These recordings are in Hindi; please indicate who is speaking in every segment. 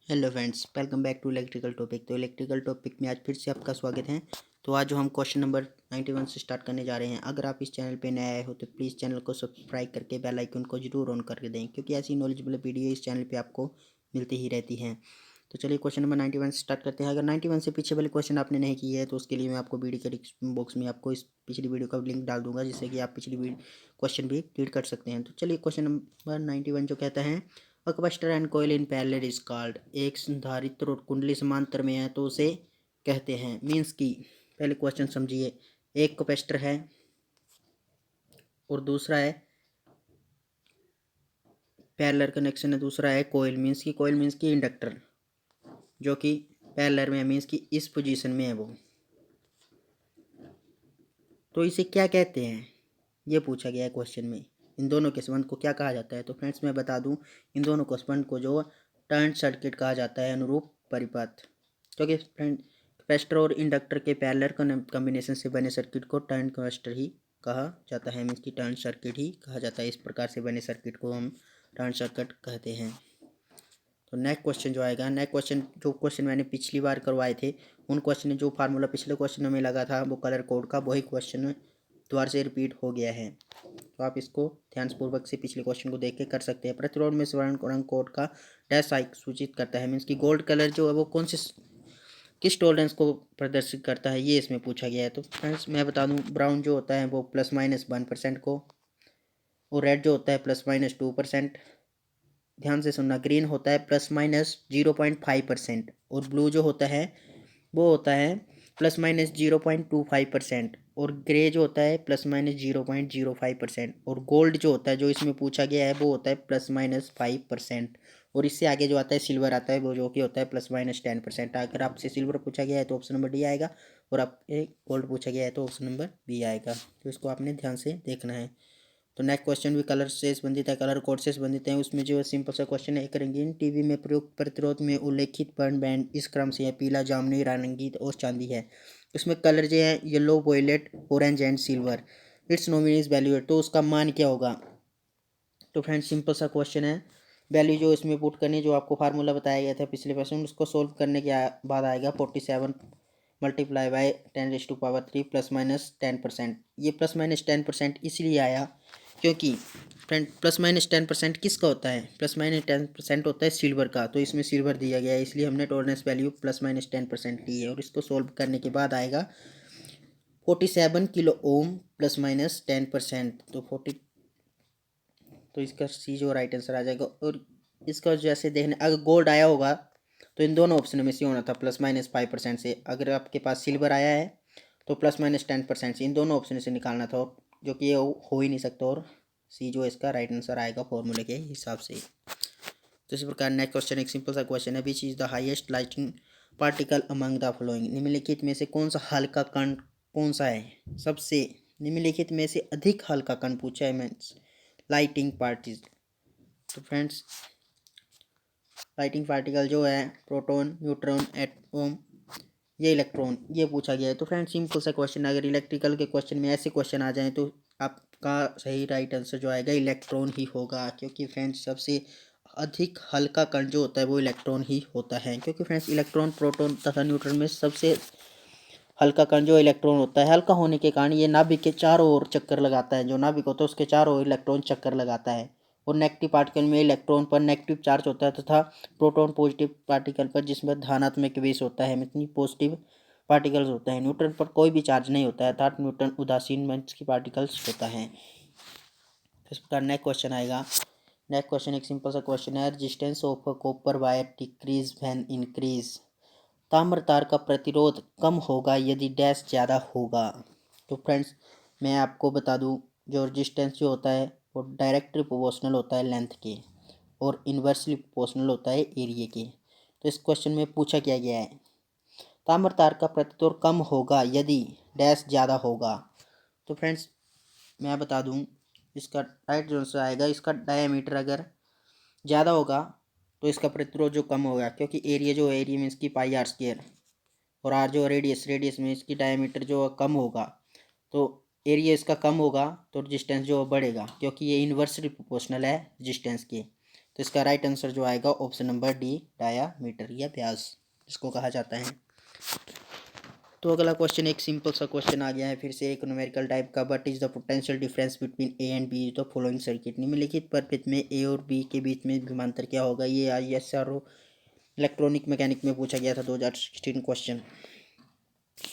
Speaker 1: Hello friends, welcome back to electrical topic. तो इलेक्ट्रिकल टॉपिक में आज फिर से आपका स्वागत है। तो आज जो हम क्वेश्चन नंबर 91 से स्टार्ट करने जा रहे हैं। अगर आप इस चैनल पे नए आए हो तो प्लीज़ चैनल को सब्सक्राइब करके बेल आइकन को जरूर ऑन करके दें, क्योंकि ऐसी नॉलेजेबल वीडियो इस चैनल पर आपको मिलती ही रहती हैं। तो चलिए क्वेश्चन नंबर 91 से स्टार्ट करते हैं। अगर 91 से पीछे वाले क्वेश्चन आपने नहीं किए हैं तो उसके लिए मैं आपको वीडियो के बॉक्स में आपको इस पिछली वीडियो का लिंक डाल दूंगा, जिससे कि आप पिछली क्वेश्चन भी रीड कर सकते हैं। तो चलिए क्वेश्चन नंबर 91 जो कहता है, a capacitor and coil in parallel is called. एक संधारित्र और कुंडली समांतर में है तो उसे कहते हैं। मीन्स की पहले क्वेश्चन समझिए। एक कैपेसिटर है और दूसरा है पैरेलल कनेक्शन है, दूसरा है कॉइल। कॉइल मीन्स की इंडक्टर जो कि पैरेलल में है, मीन्स की इस पोजीशन में है वो। तो इसे क्या कहते हैं ये पूछा गया है क्वेश्चन में। इन दोनों के संबंध को क्या कहा जाता है? तो फ्रेंड्स मैं बता दूं, इन दोनों के संबंध को जो टर्न सर्किट कहा जाता है, अनुरूप परिपथ। क्योंकि फ्रेंड कैपेसिटर और इंडक्टर के पैरेलल कॉम्बिनेशन से बने सर्किट को टर्न कैपेसिटर ही कहा जाता है, मीन्स की टर्न सर्किट ही कहा जाता है। इस प्रकार से बने सर्किट को हम टर्न सर्किट कहते हैं। तो नेक्स्ट क्वेश्चन जो आएगा, नेक्स्ट क्वेश्चन जो क्वेश्चन मैंने पिछली बार करवाए थे, उन क्वेश्चन में जो फार्मूला पिछले क्वेश्चन में लगा था वो कलर कोड का, वही क्वेश्चन दोबारा से रिपीट हो गया है। तो आप इसको ध्यानपूर्वक से पिछले क्वेश्चन को देख के कर सकते हैं। प्रतिरोध में स्वर्ण रंग कोड का डैश आई सूचित करता है, मीन्स की गोल्ड कलर जो है वो कौन से किस टॉलरेंस को प्रदर्शित करता है, ये इसमें पूछा गया है। तो फ्रेंड्स मैं बता दूं, ब्राउन जो होता है वो +-1% को, और रेड जो होता है +-2%। ध्यान से सुनना, ग्रीन होता है +-0.5%, और ब्लू जो होता है वो होता है +-0.25%, और ग्रे जो होता है +-0.05%, और गोल्ड जो होता है जो इसमें पूछा गया है वो होता है +-5%। और इससे आगे जो आता है सिल्वर आता है, वो जो कि होता है +-10%। अगर आपसे सिल्वर पूछा गया है तो ऑप्शन नंबर डी आएगा, और आपसे गोल्ड पूछा गया है तो ऑप्शन नंबर बी आएगा। तो इसको आपने ध्यान से देखना है। तो नेक्स्ट क्वेश्चन भी कलर से संबंधित है, कलर कोड से संबंधित है। उसमें जो सिंपल सा क्वेश्चन है, एक रंगीन टीवी में प्रयुक्त प्रतिरोध में उल्लेखित बर्न बैंड इस क्रम से है: पीला, जामुनी, नारंगी और चांदी है। उसमें कलर जो है yellow, violet, orange and silver. Its nominal is value, तो उसका मान क्या होगा? तो फ्रेंड्स सिंपल सा क्वेश्चन है। वैल्यू जो इसमें पुट करनी, जो आपको फार्मूला बताया गया था पिछले क्वेश्चन, उसको सोल्व करने के बाद आएगा 47 मल्टीप्लाई बाय 10⁻³ +-10%। ये +-10% इसलिए आया क्योंकि फ्रेंड +-10% किसका होता है? +-10% होता है सिल्वर का। तो इसमें सिल्वर दिया गया है, इसलिए हमने टॉलरेंस वैल्यू +-10% ली है। और इसको सोल्व करने के बाद आएगा 47 किलो ओम +-10%। तो 40, तो इसका सी जो राइट आंसर आ जाएगा। और इसका जैसे देखने, अगर गोल्ड आया होगा तो इन दोनों ऑप्शन में से होना था +-5% से। अगर आपके पास सिल्वर आया है तो +-10% से, इन दोनों ऑप्शन से निकालना था, जो कि ये हो ही नहीं सकता। और सी जो इसका राइट आंसर आएगा फॉर्मूले के हिसाब से। तो इस प्रकार नेक्स्ट क्वेश्चन एक सिंपल सा क्वेश्चन है, which is the highest lighting particle among the following. निम्नलिखित में से कौन सा हल्का कण कौन सा है? सबसे निम्नलिखित में से अधिक हल्का कण पूछा है, मीन्स लाइटिंग पार्टिकल। तो फ्रेंड्स लाइटिंग पार्टिकल जो है प्रोटॉन, न्यूट्रॉन, एटम, ये इलेक्ट्रॉन, ये पूछा गया है। तो फ्रेंड्स सिंपल सा क्वेश्चन, अगर इलेक्ट्रिकल के क्वेश्चन में ऐसे क्वेश्चन आ जाएं तो आपका सही राइट आंसर जो आएगा इलेक्ट्रॉन ही होगा। क्योंकि फ्रेंड्स सबसे अधिक हल्का कण जो होता है वो इलेक्ट्रॉन ही होता है। क्योंकि फ्रेंड्स इलेक्ट्रॉन, प्रोटॉन तथा न्यूट्रॉन में सबसे हल्का कण जो इलेक्ट्रॉन होता है, हल्का होने के कारण ये नाभिक के चारों ओर चक्कर लगाता है। जो नाभिक होता है उसके चारों ओर इलेक्ट्रॉन चक्कर लगाता है। और नेगेटिव पार्टिकल में इलेक्ट्रॉन पर नेगेटिव चार्ज होता है, तथा प्रोटॉन पॉजिटिव पार्टिकल पर जिसमें धनात्मक बेस होता है, मतलब पॉजिटिव पार्टिकल्स होते हैं। न्यूट्रॉन पर कोई भी चार्ज नहीं होता है, अर्थात न्यूट्रॉन उदासीन मंच की पार्टिकल्स होता है। इस प्रकार नेक्स्ट क्वेश्चन आएगा। नेक्स्ट क्वेश्चन एक सिंपल सा क्वेश्चन है, resistance of a copper wire decrease when increase. ताम्र तार का प्रतिरोध कम होगा यदि डैश ज़्यादा होगा। तो फ्रेंड्स मैं आपको बता दूं, जो रेजिस्टेंस जो होता है वो डायरेक्टली प्रोपोर्शनल होता है लेंथ के, और इन्वर्सली प्रोपोर्शनल होता है एरिया के। तो इस क्वेश्चन में पूछा क्या गया है, ताम्र तार का प्रतिरोध कम होगा यदि डैश ज़्यादा होगा। तो फ्रेंड्स मैं बता दूं, इसका राइट जो आंसर आएगा, इसका डायमीटर अगर ज़्यादा होगा तो इसका प्रतिरोध जो कम होगा, क्योंकि एरिया जो है, एरिया में इसकी πr², और आर जो रेडियस में इसकी डायमीटर जो कम होगा, तो एरिया इसका कम होगा तो रेजिस्टेंस जो बढ़ेगा, क्योंकि ये इन्वर्सली प्रोपोर्शनल है रेजिस्टेंस के। तो इसका राइट आंसर जो आएगा ऑप्शन नंबर डी, डायामीटर या व्यास इसको कहा जाता है। तो अगला क्वेश्चन एक सिंपल सा क्वेश्चन आ गया है फिर से एक न्यूमेरिकल टाइप का। What is the potential difference between A and be the following circuit. निम्नलिखित परिपथ में ए और बी के बीच में विभवांतर क्या होगा। ये ISRO इलेक्ट्रॉनिक मैकेनिक में पूछा गया था 2016 क्वेश्चन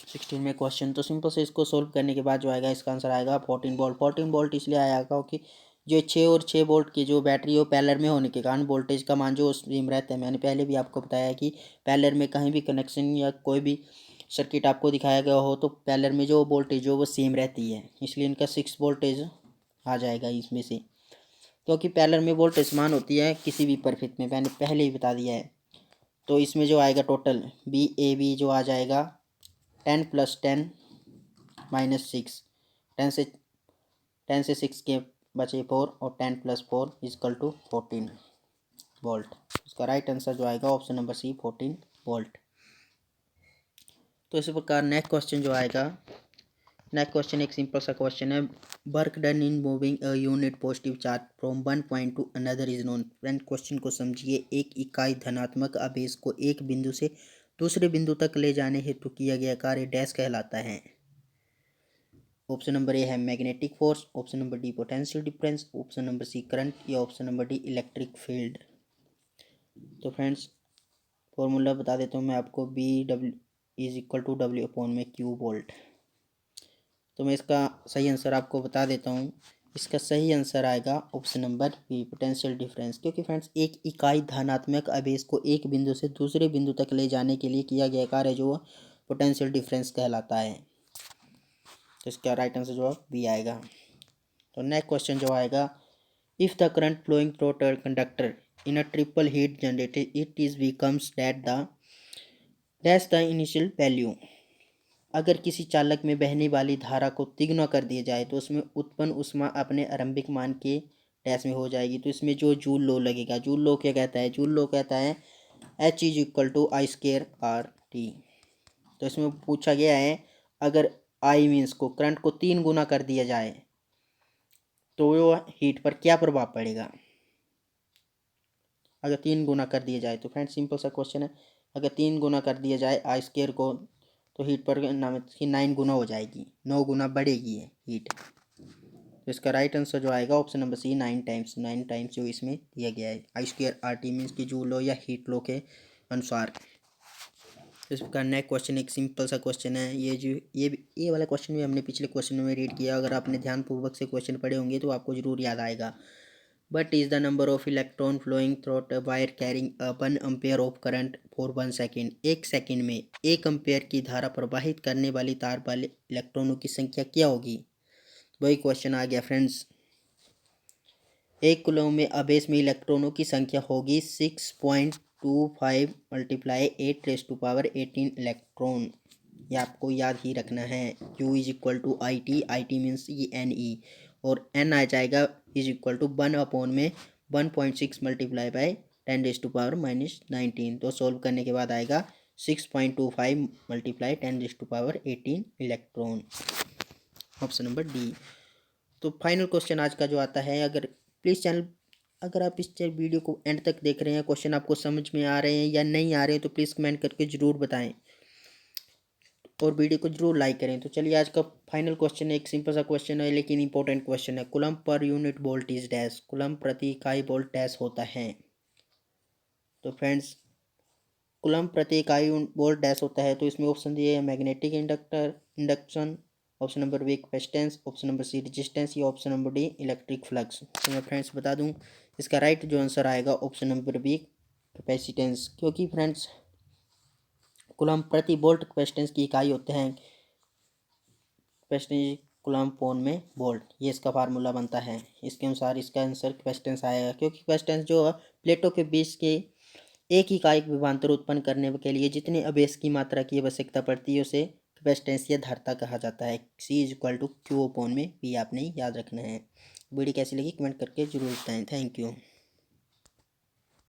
Speaker 1: 16 में क्वेश्चन। तो सिंपल से इसको सोल्व करने के बाद जो आएगा इसका आंसर आएगा 14 वोल्ट। 14 वोल्ट इसलिए आएगा क्योंकि जो 6 और 6 वोल्ट की जो बैटरी हो पैरेलल में होने के कारण वोल्टेज का मान जो सेम रहता है। मैंने पहले भी आपको बताया कि पैरेलल में कहीं भी कनेक्शन या कोई भी सर्किट आपको दिखाया गया हो तो पैरेलल में जो वोल्टेज हो वो सेम रहती है, इसलिए इनका 6 वोल्टेज आ जाएगा इसमें से, क्योंकि पैरेलल में वोल्टेज समान होती है किसी भी परिपथ में, मैंने पहले ही बता दिया है। तो इसमें जो आएगा टोटल BAB जो आ जाएगा 10 + 10 - 6, 10 से 6 के बचे 4 और 10 + 4 = 14 वोल्ट। इसका राइट आंसर जो आएगा ऑप्शन नंबर सी 14 वोल्ट। तो इसी प्रकार नेक्स्ट क्वेश्चन जो आएगा, नेक्स्ट क्वेश्चन एक सिंपल सा क्वेश्चन है। Work done in moving a unit positive charge from one point two another is known. Friend question को समझिए। एक इकाई धनात्मक आवेश को एक बिंदु से दूसरे बिंदु तक ले जाने हेतु किया गया कार्य डैश कहलाता है। ऑप्शन नंबर ए है magnetic force, option number D potential difference, option number C current या option number D electric field. तो फ्रेंड्स फॉर्मूला बता देता हूँ मैं आपको, BW = W/Q वोल्ट। तो मैं इसका सही आंसर आपको बता देता हूँ। इसका सही आंसर आएगा option number B potential difference, क्योंकि फ्रेंड्स एक इकाई धनात्मक आवेश को एक बिंदु से दूसरे बिंदु तक ले जाने के लिए किया गया कार्य जो पोटेंशियल डिफरेंस कहलाता है। तो इसका राइट आंसर जो बी आएगा। तो नेक्स्ट क्वेश्चन जो आएगा, if the current flowing through a conductor in a triple heat generated it is becomes that the dash the initial value. अगर किसी चालक में बहने वाली धारा को तिगुना कर दिया जाए तो उसमें उत्पन्न ऊष्मा अपने आरंभिक मान के डैश में हो जाएगी। तो इसमें जो जूल लॉ लगेगा, जूल लॉ क्या कहता है, जूल लॉ कहता है H = I²RT। तो इसमें पूछा गया है अगर I मीन्स को करंट को 3 गुना कर दिया जाए तो वो हीट पर क्या प्रभाव पड़ेगा। अगर 3 गुना कर दिया जाए तो फ्रेंड्स सिंपल सा क्वेश्चन है, अगर 3 गुना कर दिया जाए I² को तो हीट पर नाम की 9 गुना हो जाएगी, 9 गुना बढ़ेगी हीट। तो इसका राइट आंसर जो आएगा option number C 9 times, 9 times जो इसमें दिया गया है I²RT मीन्स की जूल लॉ या हीट लॉ के अनुसार। तो इसका नेक्स्ट क्वेश्चन एक सिंपल सा क्वेश्चन है। ये वाला क्वेश्चन भी हमने पिछले क्वेश्चन में रीड किया, अगर आपने ध्यानपूर्वक से क्वेश्चन पढ़े होंगे तो आपको जरूर याद आएगा। But is the number of electron flowing through a wire carrying 1 ampere of current for 1 second. 1 second में 1 एम्पेयर की धारा प्रवाहित करने वाली तार वाले इलेक्ट्रॉनों की संख्या क्या होगी। वही क्वेश्चन आ गया फ्रेंड्स। 1 कूलम में आवेश में इलेक्ट्रॉनों की संख्या होगी 6.25 × 10⁻18 इलेक्ट्रॉन। ये आपको याद ही रखना है। Q = IT, IT means NE और N आ जाएगा = 1/में 1.6 × 10⁻⁻19। तो सोल्व करने के बाद आएगा 6.25 × 10⁻18 इलेक्ट्रॉन, ऑप्शन नंबर डी। तो फाइनल क्वेश्चन आज का जो आता है, अगर आप इस वीडियो को एंड तक देख रहे हैं, क्वेश्चन आपको समझ में आ रहे हैं या नहीं आ रहे हैं तो प्लीज़ कमेंट करके ज़रूर बताएं और वीडियो को जरूर लाइक करें। तो चलिए आज का फाइनल क्वेश्चन एक सिंपल सा क्वेश्चन है लेकिन इंपॉर्टेंट क्वेश्चन है। Coulomb per unit volt is dash, coulomb प्रति इकाई वोल्ट डैश होता है। तो फ्रेंड्स कूलम प्रति इकाई वोल्ट डैश होता है, तो इसमें ऑप्शन दिए है magnetic induction, option number B capacitance, option number C resistance या option number D electric flux. तो मैं फ्रेंड्स बता दूं इसका राइट जो आंसर आएगा ऑप्शन नंबर बी कैपेसिटेंस, क्योंकि फ्रेंड्स कूलम प्रति वोल्ट कैपेसिटेंस की इकाई होते हैं कैपेसिटेंस कूलम/में वोल्ट, ये इसका फार्मूला बनता है। इसके अनुसार इसका आंसर कैपेसिटेंस आएगा, क्योंकि कैपेसिटेंस जो प्लेटों के बीच के एक इकाई विभवांतर उत्पन्न करने के लिए जितने आवेश की मात्रा की आवश्यकता पड़ती है उसे कैपेसिटेंस या धारिता कहा जाता है। C = Q/में भी आपने याद रखना है। वीडियो कैसी लगी कमेंट करके जरूर बताएं। Thank you.